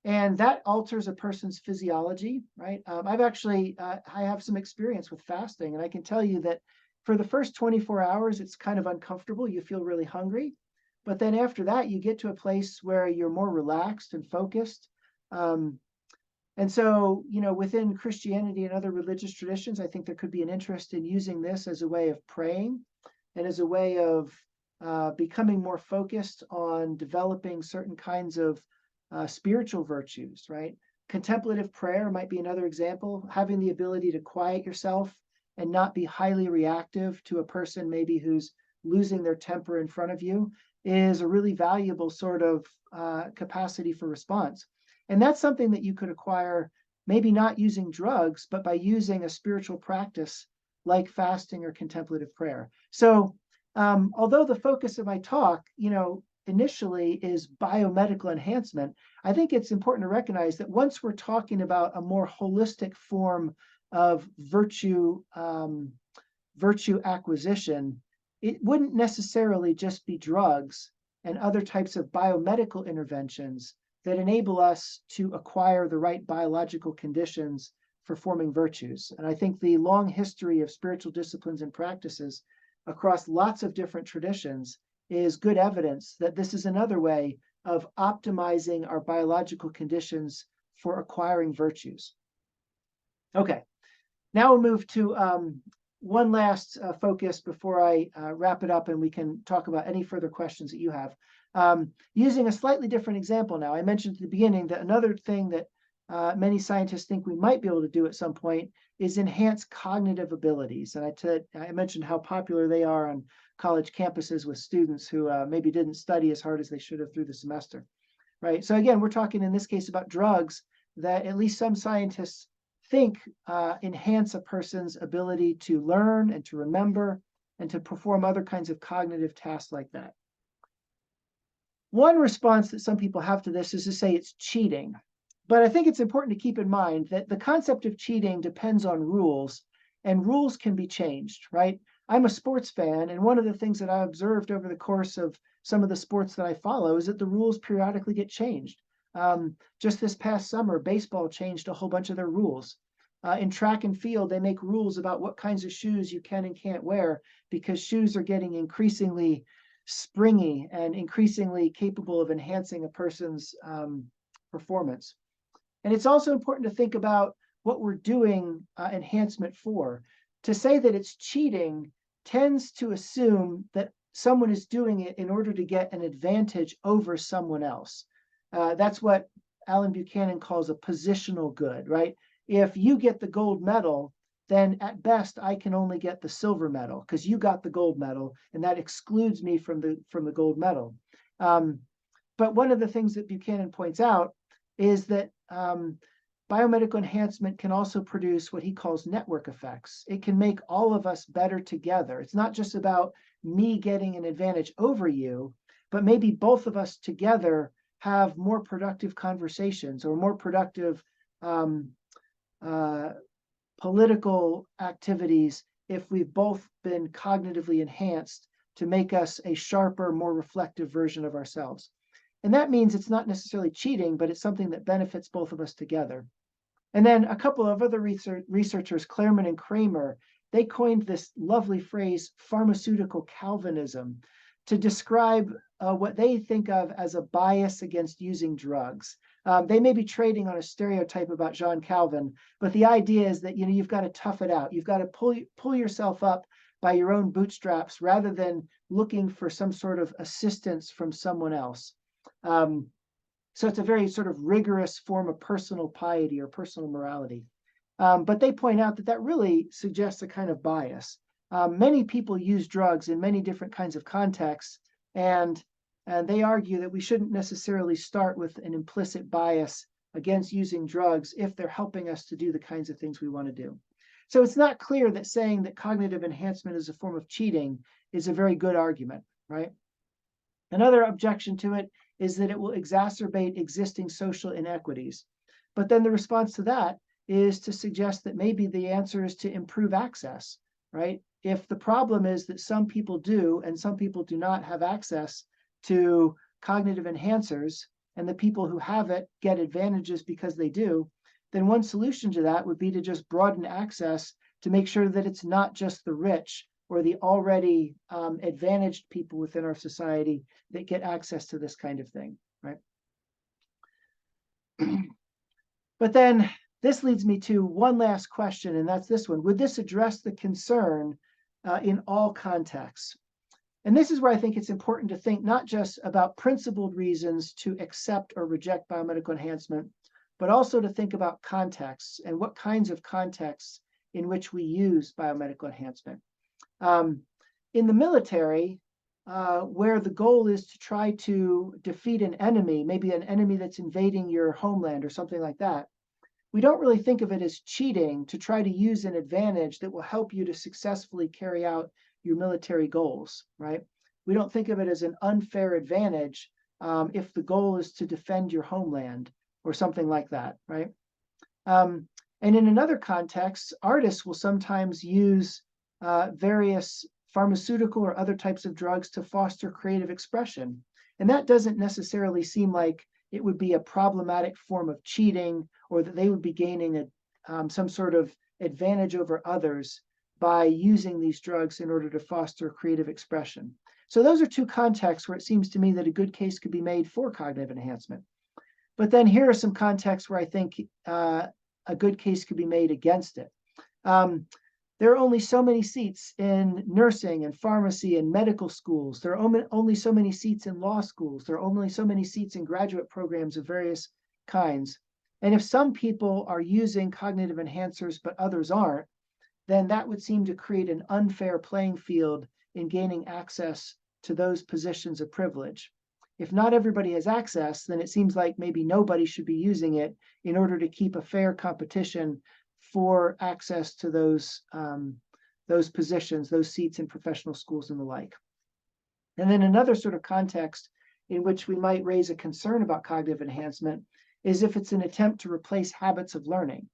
that alters a person's physiology, right? I have some experience with fasting, and I can tell you that for the first 24 hours, it's kind of uncomfortable. You feel really hungry. But then after that, you get to a place where you're more relaxed and focused. And so, within Christianity and other religious traditions, I think there could be an interest in using this as a way of praying and as a way of becoming more focused on developing certain kinds of spiritual virtues, right? Contemplative prayer might be another example, having the ability to quiet yourself and not be highly reactive to a person maybe who's losing their temper in front of you is a really valuable sort of capacity for response. And that's something that you could acquire, maybe not using drugs, but by using a spiritual practice like fasting or contemplative prayer. So although the focus of my talk, initially is biomedical enhancement, I think it's important to recognize that once we're talking about a more holistic form of virtue acquisition, it wouldn't necessarily just be drugs and other types of biomedical interventions that enable us to acquire the right biological conditions for forming virtues. And I think the long history of spiritual disciplines and practices across lots of different traditions is good evidence that this is another way of optimizing our biological conditions for acquiring virtues. Okay, now we'll move to one last focus before I wrap it up and we can talk about any further questions that you have. Using a slightly different example now. I mentioned at the beginning that another thing that many scientists think we might be able to do at some point is enhance cognitive abilities. And I mentioned how popular they are on college campuses with students who maybe didn't study as hard as they should have through the semester, right? So again, we're talking in this case about drugs that at least some scientists think enhance a person's ability to learn and to remember and to perform other kinds of cognitive tasks like that. One response that some people have to this is to say it's cheating. But I think it's important to keep in mind that the concept of cheating depends on rules, and rules can be changed, right? I'm a sports fan, and one of the things that I observed over the course of some of the sports that I follow is that the rules periodically get changed. Just this past summer, baseball changed a whole bunch of their rules. In track and field, they make rules about what kinds of shoes you can and can't wear because shoes are getting increasingly springy and increasingly capable of enhancing a person's performance. And it's also important to think about what we're doing enhancement for. To say that it's cheating tends to assume that someone is doing it in order to get an advantage over someone else. That's what Alan Buchanan calls a positional good, right? If you get the gold medal, then at best I can only get the silver medal because you got the gold medal, and that excludes me from the gold medal. But one of the things that Buchanan points out is that biomedical enhancement can also produce what he calls network effects. It can make all of us better together. It's not just about me getting an advantage over you, but maybe both of us together have more productive conversations or more productive political activities if we've both been cognitively enhanced to make us a sharper, more reflective version of ourselves. And that means it's not necessarily cheating, but it's something that benefits both of us together. And then a couple of other researchers, Clareman and Kramer, they coined this lovely phrase, pharmaceutical Calvinism, to describe what they think of as a bias against using drugs. They may be trading on a stereotype about John Calvin, but the idea is that you've got to tough it out. You've got to pull yourself up by your own bootstraps rather than looking for some sort of assistance from someone else. So it's a very sort of rigorous form of personal piety or personal morality. But they point out that that really suggests a kind of bias. Many people use drugs in many different kinds of contexts, and they argue that we shouldn't necessarily start with an implicit bias against using drugs if they're helping us to do the kinds of things we want to do. So it's not clear that saying that cognitive enhancement is a form of cheating is a very good argument, right? Another objection to it is that it will exacerbate existing social inequities. But then the response to that is to suggest that maybe the answer is to improve access, right? If the problem is that some people do and some people do not have access to cognitive enhancers, and the people who have it get advantages because they do, then one solution to that would be to just broaden access to make sure that it's not just the rich or the already advantaged people within our society that get access to this kind of thing, right? But then this leads me to one last question, and that's this one. Would this address the concern in all contexts? And this is where I think it's important to think not just about principled reasons to accept or reject biomedical enhancement, but also to think about contexts and what kinds of contexts in which we use biomedical enhancement. In the military, where the goal is to try to defeat an enemy, maybe an enemy that's invading your homeland or something like that, we don't really think of it as cheating to try to use an advantage that will help you to successfully carry out your military goals, right? We don't think of it as an unfair advantage if the goal is to defend your homeland or something like that, right? And in another context, artists will sometimes use various pharmaceutical or other types of drugs to foster creative expression. And that doesn't necessarily seem like it would be a problematic form of cheating or that they would be gaining some sort of advantage over others by using these drugs in order to foster creative expression. So those are two contexts where it seems to me that a good case could be made for cognitive enhancement. But then here are some contexts where I think a good case could be made against it. There are only so many seats in nursing and pharmacy and medical schools. There are only so many seats in law schools. There are only so many seats in graduate programs of various kinds. And if some people are using cognitive enhancers but others aren't, then that would seem to create an unfair playing field in gaining access to those positions of privilege. If not everybody has access, then it seems like maybe nobody should be using it in order to keep a fair competition for access to those positions, those seats in professional schools and the like. And then another sort of context in which we might raise a concern about cognitive enhancement is if it's an attempt to replace habits of learning.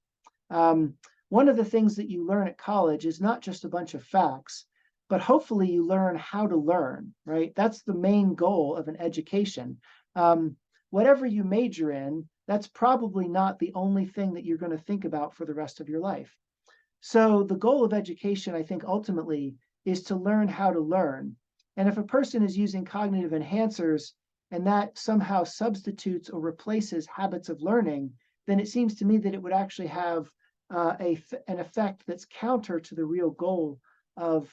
One of the things that you learn at college is not just a bunch of facts, but hopefully you learn how to learn, right? That's the main goal of an education. Whatever you major in, that's probably not the only thing that you're going to think about for the rest of your life. So the goal of education, I think, ultimately is to learn how to learn. And if a person is using cognitive enhancers and that somehow substitutes or replaces habits of learning, then it seems to me that it would actually have an effect that's counter to the real goal of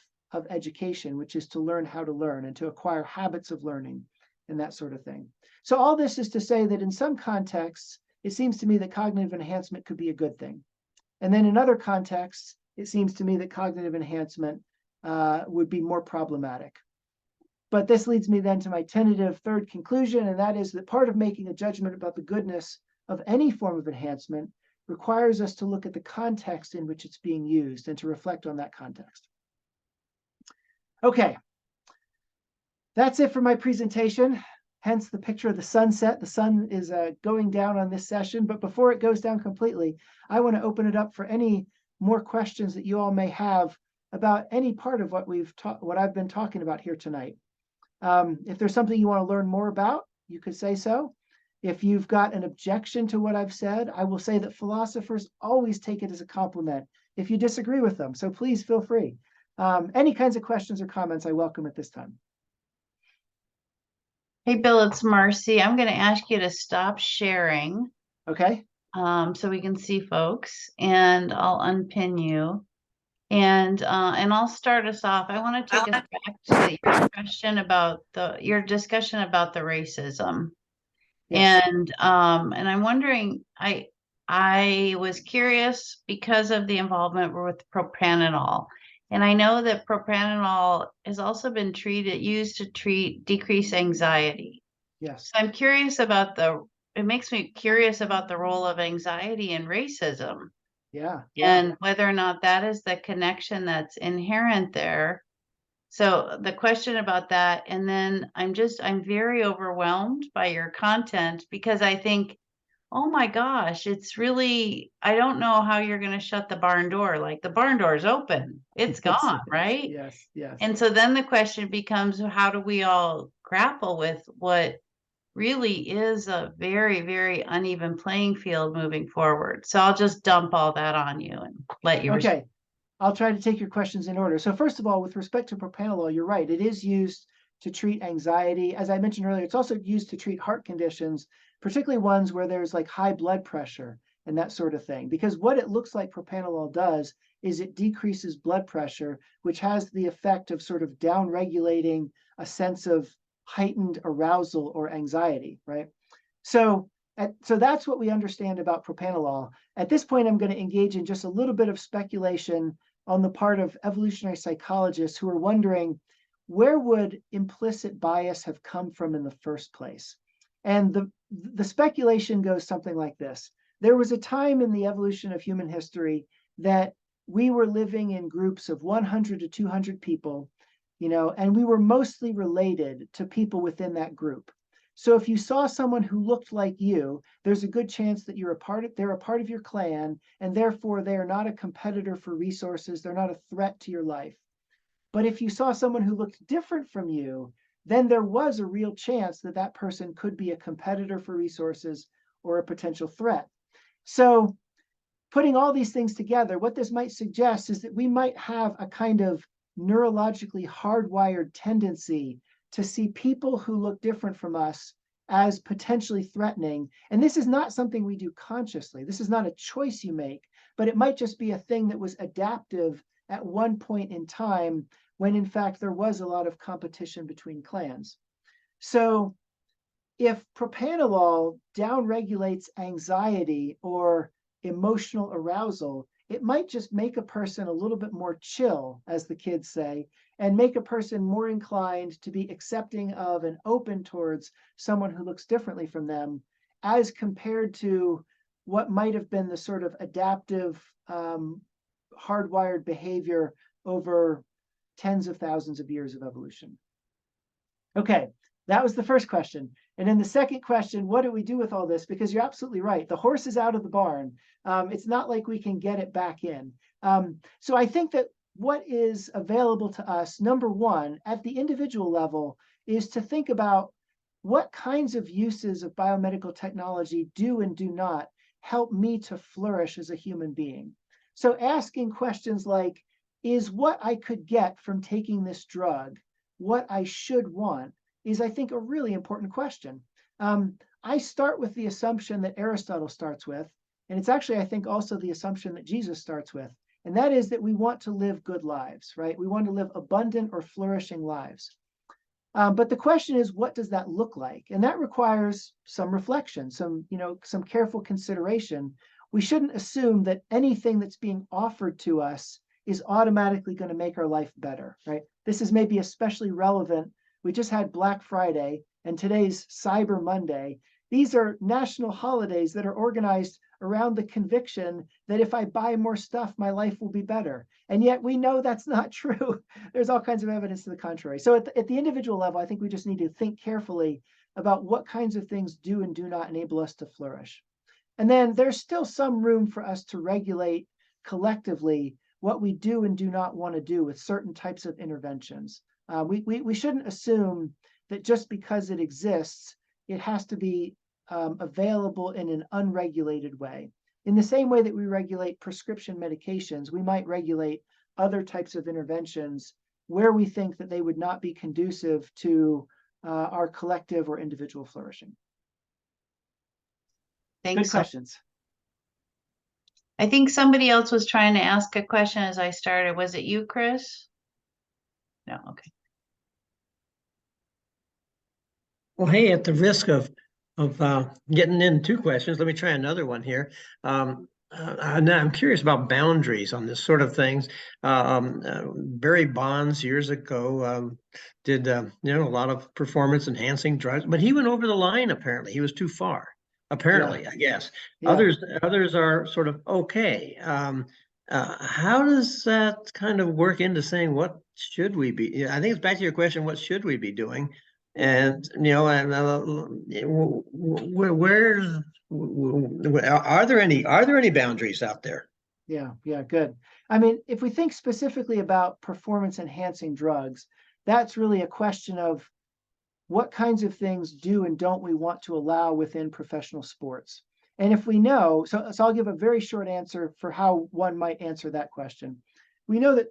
education, which is to learn how to learn and to acquire habits of learning and that sort of thing. So all this is to say that in some contexts, it seems to me that cognitive enhancement could be a good thing. And then in other contexts, it seems to me that cognitive enhancement would be more problematic. But this leads me then to my tentative third conclusion, and that is that part of making a judgment about the goodness of any form of enhancement requires us to look at the context in which it's being used and to reflect on that context. Okay, that's it for my presentation. Hence the picture of the sunset. The sun is going down on this session, but before it goes down completely, I want to open it up for any more questions that you all may have about any part of what I've been talking about here tonight. If there's something you want to learn more about, you could say so. If you've got an objection to what I've said, I will say that philosophers always take it as a compliment if you disagree with them. So please feel free. Any kinds of questions or comments I welcome at this time. Hey, Bill, it's Marcy. I'm going to ask you to stop sharing Okay. so we can see folks, and I'll unpin you. And I'll start us off. I want to take us back to your question about your discussion about the racism. Yes. And I'm wondering, I was curious because of the involvement with propranolol. And I know that propranolol has also been used to decrease anxiety. Yes. So I'm curious it makes me curious about the role of anxiety in racism Yeah. and whether or not that is the connection that's inherent there. So the question about that, and then I'm very overwhelmed by your content because I think, oh my gosh, it's really, I don't know how you're going to shut the barn door. Like the barn door is open, it's Yes, gone, yes, right? yes, yes. And so then the question becomes, how do we all grapple with what really is a very, very uneven playing field moving forward? So I'll just dump all that on you and let you respond. Okay. I'll try to take your questions in order. So first of all, with respect to propranolol, you're right. It is used to treat anxiety. As I mentioned earlier, it's also used to treat heart conditions, particularly ones where there's like high blood pressure and that sort of thing. Because what it looks like propranolol does is it decreases blood pressure, which has the effect of sort of down-regulating a sense of heightened arousal or anxiety, right? So so that's what we understand about propranolol. At this point, I'm going to engage in just a little bit of speculation on the part of evolutionary psychologists who are wondering, where would implicit bias have come from in the first place? And the speculation goes something like this. There was a time in the evolution of human history that we were living in groups of 100 to 200 people, and we were mostly related to people within that group. So if you saw someone who looked like you, there's a good chance that they're a part of your clan, and therefore they are not a competitor for resources. They're not a threat to your life. But if you saw someone who looked different from you, then there was a real chance that that person could be a competitor for resources or a potential threat. So putting all these things together, what this might suggest is that we might have a kind of neurologically hardwired tendency to see people who look different from us as potentially threatening. And this is not something we do consciously. This is not a choice you make, but it might just be a thing that was adaptive at one point in time when in fact there was a lot of competition between clans. So if propranolol downregulates anxiety or emotional arousal, it might just make a person a little bit more chill, as the kids say, and make a person more inclined to be accepting of and open towards someone who looks differently from them, as compared to what might have been the sort of adaptive, hardwired behavior over tens of thousands of years of evolution. Okay, that was the first question. And then the second question, what do we do with all this? Because you're absolutely right. The horse is out of the barn. It's not like we can get it back in. So I think that what is available to us, number one, at the individual level, is to think about what kinds of uses of biomedical technology do and do not help me to flourish as a human being. So asking questions like, is what I could get from taking this drug what I should want is, I think, a really important question. I start with the assumption that Aristotle starts with, and it's actually, I think, also the assumption that Jesus starts with, and that is that we want to live good lives, right? We want to live abundant or flourishing lives. But the question is, what does that look like? And that requires some reflection, some careful consideration. We shouldn't assume that anything that's being offered to us is automatically going to make our life better, right? This is maybe especially relevant. We just had Black Friday and today's Cyber Monday. These are national holidays that are organized around the conviction that if I buy more stuff, my life will be better. And yet we know that's not true. There's all kinds of evidence to the contrary. So at the individual level, I think we just need to think carefully about what kinds of things do and do not enable us to flourish. And then there's still some room for us to regulate collectively what we do and do not want to do with certain types of interventions. We shouldn't assume that just because it exists, it has to be available in an unregulated way. In the same way that we regulate prescription medications, we might regulate other types of interventions where we think that they would not be conducive to our collective or individual flourishing. Thanks. Good questions. I think somebody else was trying to ask a question as I started. Was it you, Chris? No, okay. Well, hey, at the risk of getting in two questions, let me try another one here. I'm curious about boundaries on this sort of things. Barry Bonds years ago did a lot of performance enhancing drugs, but he went over the line. Apparently, he was too far. Apparently, I guess others are sort of okay. How does that kind of work into saying what should we be? I think it's back to your question: what should we be doing? And and where are there any boundaries out there? Yeah, good. I mean, if we think specifically about performance enhancing drugs, that's really a question of what kinds of things do and don't we want to allow within professional sports. And if we know, so I'll give a very short answer for how one might answer that question. We know that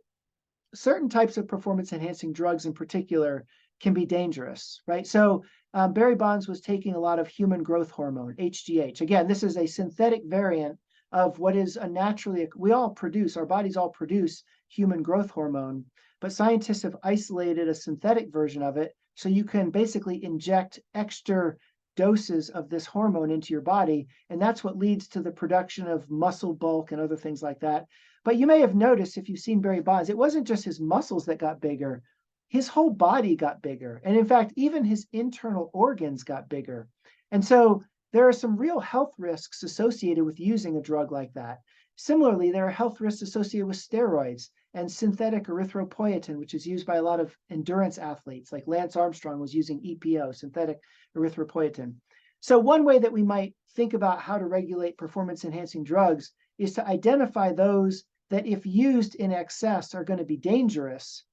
certain types of performance enhancing drugs in particular can be dangerous, right? So Barry Bonds was taking a lot of human growth hormone, HGH. Again, this is a synthetic variant of what is a naturally, our bodies all produce human growth hormone, but scientists have isolated a synthetic version of it so you can basically inject extra doses of this hormone into your body, and that's what leads to the production of muscle bulk and other things like that. But you may have noticed, if you've seen Barry Bonds, it wasn't just his muscles that got bigger, his whole body got bigger. And in fact, even his internal organs got bigger. And so there are some real health risks associated with using a drug like that. Similarly, there are health risks associated with steroids and synthetic erythropoietin, which is used by a lot of endurance athletes, like Lance Armstrong was using EPO, synthetic erythropoietin. So one way that we might think about how to regulate performance enhancing drugs is to identify those that, if used in excess, are going to be dangerous.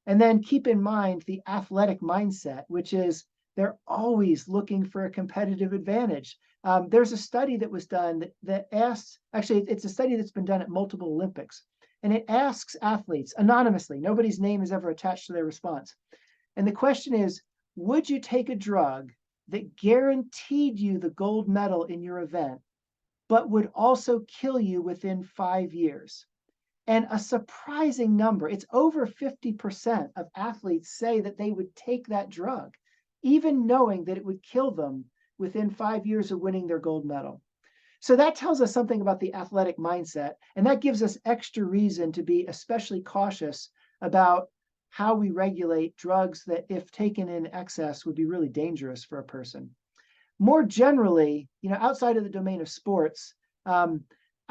And then keep in mind the athletic mindset, which is they're always looking for a competitive advantage. There's a study that was done that asks, actually, it's a study that's been done at multiple Olympics, and it asks athletes anonymously, nobody's name is ever attached to their response. And the question is, would you take a drug that guaranteed you the gold medal in your event, but would also kill you within 5 years? And a surprising number, it's over 50% of athletes say that they would take that drug, even knowing that it would kill them within 5 years of winning their gold medal. So that tells us something about the athletic mindset, and that gives us extra reason to be especially cautious about how we regulate drugs that, if taken in excess, would be really dangerous for a person. More generally, outside of the domain of sports,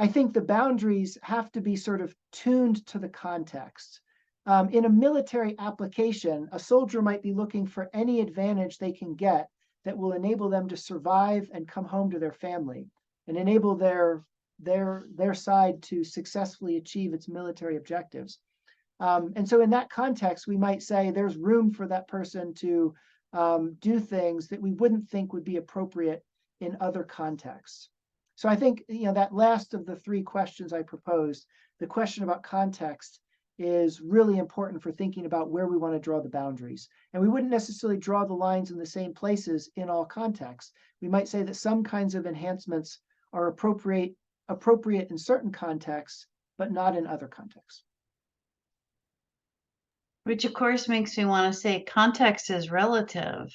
I think the boundaries have to be sort of tuned to the context. In a military application, a soldier might be looking for any advantage they can get that will enable them to survive and come home to their family and enable their side to successfully achieve its military objectives. And so in that context, we might say there's room for that person to do things that we wouldn't think would be appropriate in other contexts. So I think, that last of the three questions I proposed, the question about context, is really important for thinking about where we want to draw the boundaries. And we wouldn't necessarily draw the lines in the same places in all contexts. We might say that some kinds of enhancements are appropriate in certain contexts, but not in other contexts. Which of course makes me want to say context is relative.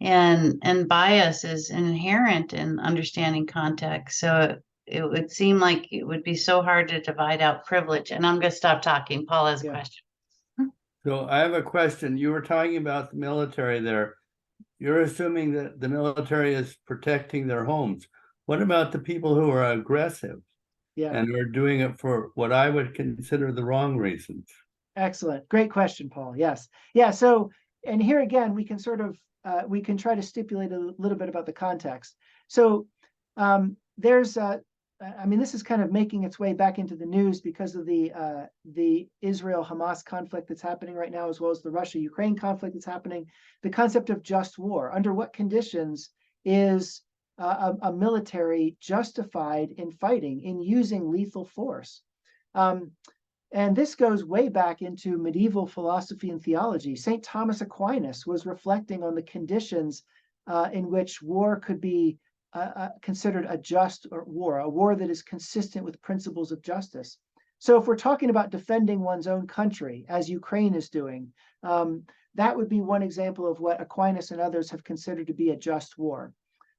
And bias is inherent in understanding context. So it would seem like it would be so hard to divide out privilege. And I'm going to stop talking. Paul has a question. So I have a question. You were talking about the military there. You're assuming that the military is protecting their homes. What about the people who are aggressive and are doing it for what I would consider the wrong reasons? Excellent. Great question, Paul. Yes. Yeah. So, and here again, we can sort of we can try to stipulate a little bit about the context. So there's I mean, this is kind of making its way back into the news because of the Israel-Hamas conflict that's happening right now, as well as the Russia-Ukraine conflict that's happening. The concept of just war. Under what conditions is a military justified in fighting, in using lethal force? And this goes way back into medieval philosophy and theology. St. Thomas Aquinas was reflecting on the conditions in which war could be considered a just war, a war that is consistent with principles of justice. So if we're talking about defending one's own country, as Ukraine is doing, that would be one example of what Aquinas and others have considered to be a just war.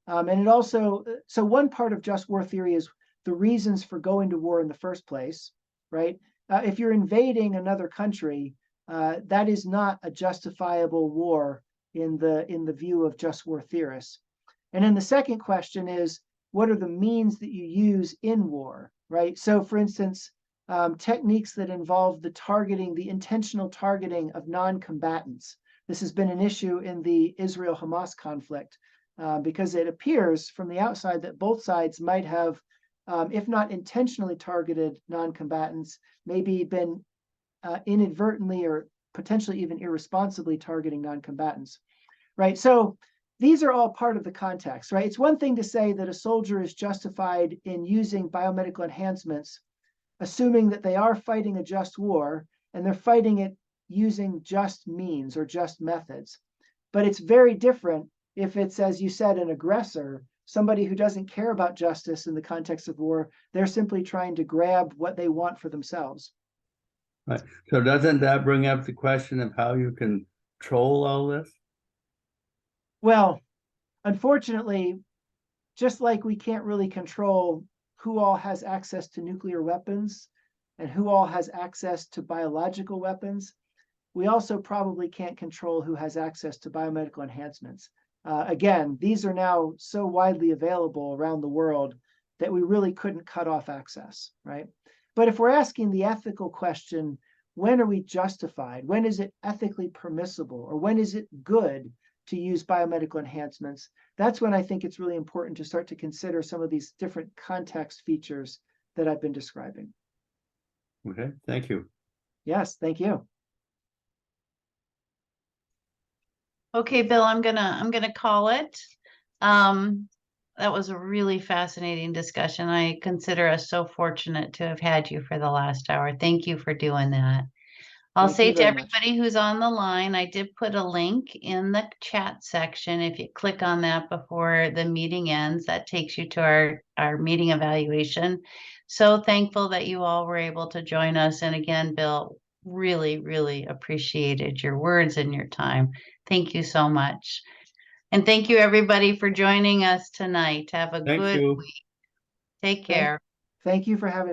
And it also, so one part of just war theory is the reasons for going to war in the first place, right? If you're invading another country, that is not a justifiable war in the view of just war theorists. And then the second question is, what are the means that you use in war, right? So for instance, techniques that involve the intentional targeting of non-combatants. This has been an issue in the Israel-Hamas conflict because it appears from the outside that both sides might have, if not intentionally targeted non-combatants, maybe been inadvertently or potentially even irresponsibly targeting non-combatants, right? So these are all part of the context, right? It's one thing to say that a soldier is justified in using biomedical enhancements, assuming that they are fighting a just war and they're fighting it using just means or just methods. But it's very different if it's, as you said, an aggressor, somebody who doesn't care about justice in the context of war. They're simply trying to grab what they want for themselves. Right. So doesn't that bring up the question of how you control all this? Well, unfortunately, just like we can't really control who all has access to nuclear weapons and who all has access to biological weapons, we also probably can't control who has access to biomedical enhancements. Again, these are now so widely available around the world that we really couldn't cut off access, right? But if we're asking the ethical question, when are we justified? When is it ethically permissible? Or when is it good to use biomedical enhancements? That's when I think it's really important to start to consider some of these different context features that I've been describing. Okay, thank you. Yes, thank you. Okay, Bill, I'm gonna call it. That was a really fascinating discussion. I consider us so fortunate to have had you for the last hour. Thank you for doing that. I'll Thank say you to very much. everybody who's on the line, I did put a link in the chat section. If you click on that before the meeting ends, that takes you to our meeting evaluation. So thankful that you all were able to join us. And again, Bill, really, really appreciated your words and your time. Thank you so much. And thank you everybody for joining us tonight. Have a Thank good you. week. Take care. Thank you for having